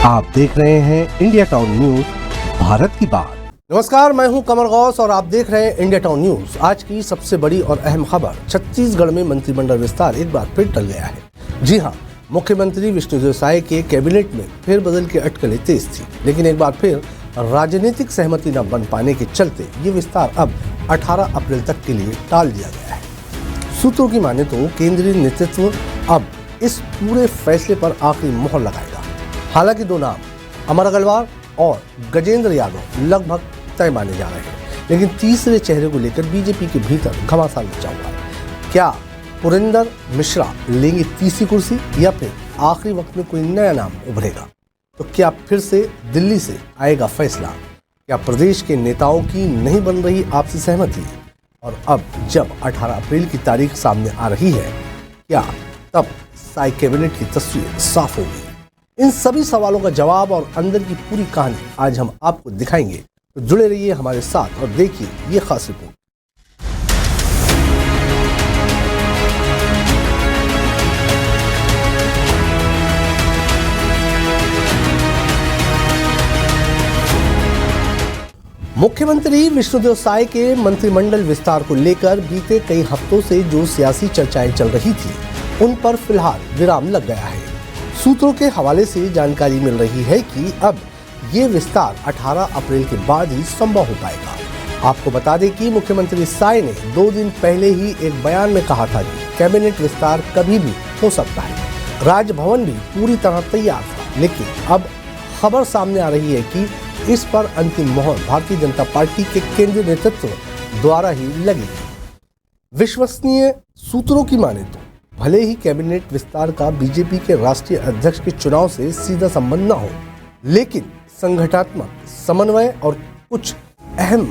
आप देख रहे हैं इंडिया टाउन न्यूज, भारत की बात। नमस्कार, मैं हूं कमर गौस और आप देख रहे हैं इंडिया टाउन न्यूज। आज की सबसे बड़ी और अहम खबर, छत्तीसगढ़ में मंत्रिमंडल विस्तार एक बार फिर टल गया है। जी हां, मुख्यमंत्री विष्णुदेव साय के कैबिनेट में फेरबदल की अटकलें तेज थी, लेकिन एक बार फिर राजनीतिक सहमति न बन पाने के चलते ये विस्तार अब 18 अप्रैल तक के लिए टाल दिया गया है। सूत्रों की माने तो केंद्रीय नेतृत्व अब इस पूरे फैसले पर आखिरी मोहर लगाएगा। हालांकि दो नाम, अमर अग्रवाल और गजेंद्र यादव, लगभग तय माने जा रहे हैं, लेकिन तीसरे चेहरे को लेकर बीजेपी के भीतर घमासान मचा हुआ है। क्या पुरेंद्र मिश्रा लेंगे तीसरी कुर्सी या फिर आखिरी वक्त में कोई नया नाम उभरेगा? तो क्या फिर से दिल्ली से आएगा फैसला? क्या प्रदेश के नेताओं की नहीं बन रही आपसी सहमति और अब जब 18 अप्रैल की तारीख सामने आ रही है, क्या तब साय कैबिनेट की तस्वीर साफ होगी? इन सभी सवालों का जवाब और अंदर की पूरी कहानी आज हम आपको दिखाएंगे, तो जुड़े रहिए हमारे साथ और देखिए ये खास रिपोर्ट। मुख्यमंत्री विष्णुदेव साय के मंत्रिमंडल विस्तार को लेकर बीते कई हफ्तों से जो सियासी चर्चाएं चल रही थी, उन पर फिलहाल विराम लग गया है। सूत्रों के हवाले से जानकारी मिल रही है कि अब ये विस्तार 18 अप्रैल के बाद ही संभव हो पाएगा। आपको बता दें कि मुख्यमंत्री साय ने 2 दिन पहले ही एक बयान में कहा था कि कैबिनेट विस्तार कभी भी हो सकता है। राजभवन भी पूरी तरह तैयार था, लेकिन अब खबर सामने आ रही है कि इस पर अंतिम मोहर भारतीय जनता पार्टी के केंद्रीय नेतृत्व द्वारा ही लगेगी। विश्वसनीय सूत्रों की माने तो भले ही कैबिनेट विस्तार का बीजेपी के राष्ट्रीय अध्यक्ष के चुनाव से सीधा संबंध न हो, लेकिन संगठनात्मक समन्वय और कुछ अहम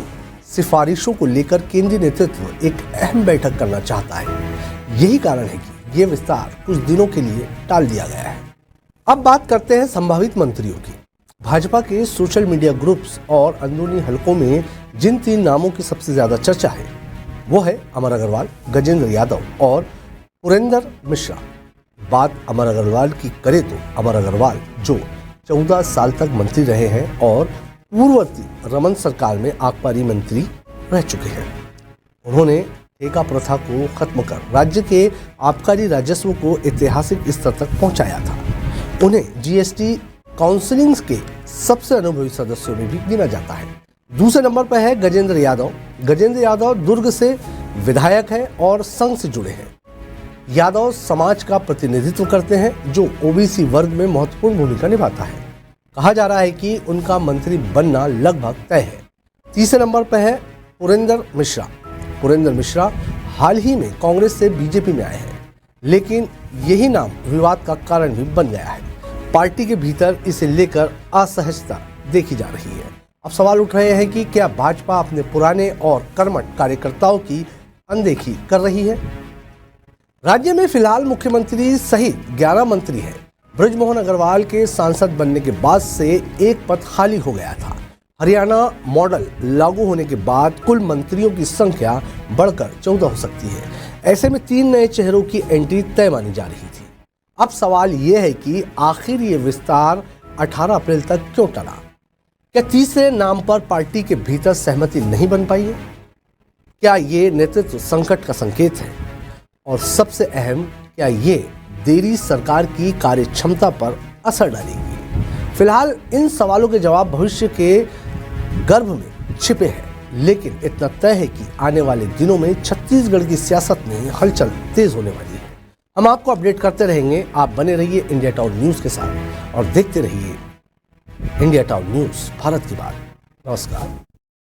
सिफारिशों को लेकर केंद्रीय नेतृत्व एक अहम बैठक करना चाहता है। यही कारण है कि ये विस्तार कुछ दिनों के लिए टाल दिया गया है। अब बात करते हैं संभावित मंत्रियों की। भाजपा के सोशल मीडिया ग्रुप्स और अंदरूनी हलकों में जिन 3 नामों की सबसे ज्यादा चर्चा है, वो है अमर अग्रवाल, गजेंद्र यादव और पुरेंद्र मिश्रा। बात अमर अग्रवाल की करें तो अमर अग्रवाल जो 14 साल तक मंत्री रहे हैं और पूर्ववर्ती रमन सरकार में आबकारी मंत्री रह चुके हैं। उन्होंने ठेका प्रथा को खत्म कर राज्य के आबकारी राजस्व को ऐतिहासिक स्तर तक पहुंचाया था। उन्हें जीएसटी काउंसिलिंग के सबसे अनुभवी सदस्यों में भी गिना जाता है। दूसरे नंबर पर है गजेंद्र यादव। गजेंद्र यादव दुर्ग से विधायक है और संघ से जुड़े हैं। यादव समाज का प्रतिनिधित्व करते हैं जो ओबीसी वर्ग में महत्वपूर्ण भूमिका निभाता है। कहा जा रहा है कि उनका मंत्री बनना लगभग तय है। तीसरे नंबर पर है पुरेंद्र मिश्रा। पुरेंद्र मिश्रा हाल ही में कांग्रेस से बीजेपी में आए हैं, लेकिन यही नाम विवाद का कारण भी बन गया है। पार्टी के भीतर इसे लेकर असहजता देखी जा रही है। अब सवाल उठ रहे हैं कि क्या भाजपा अपने पुराने और कर्मठ कार्यकर्ताओं की अनदेखी कर रही है? राज्य में फिलहाल मुख्यमंत्री सहित 11 मंत्री हैं। बृजमोहन अग्रवाल के सांसद बनने के बाद से एक पद खाली हो गया था। हरियाणा मॉडल लागू होने के बाद कुल मंत्रियों की संख्या बढ़कर 14 हो सकती है। ऐसे में 3 नए चेहरों की एंट्री तय मानी जा रही थी। अब सवाल यह है कि आखिर ये विस्तार 18 अप्रैल तक क्यों टला? क्या तीसरे नाम पर पार्टी के भीतर सहमति नहीं बन पाई है? क्या ये नेतृत्व संकट का संकेत है? और सबसे अहम, क्या ये देरी सरकार की कार्य क्षमता पर असर डालेगी? फिलहाल इन सवालों के जवाब भविष्य के गर्भ में छिपे हैं, लेकिन इतना तय है कि आने वाले दिनों में छत्तीसगढ़ की सियासत में हलचल तेज होने वाली है। हम आपको अपडेट करते रहेंगे। आप बने रहिए इंडिया टाउन न्यूज के साथ और देखते रहिए इंडिया टाउन न्यूज, भारत की बात। नमस्कार।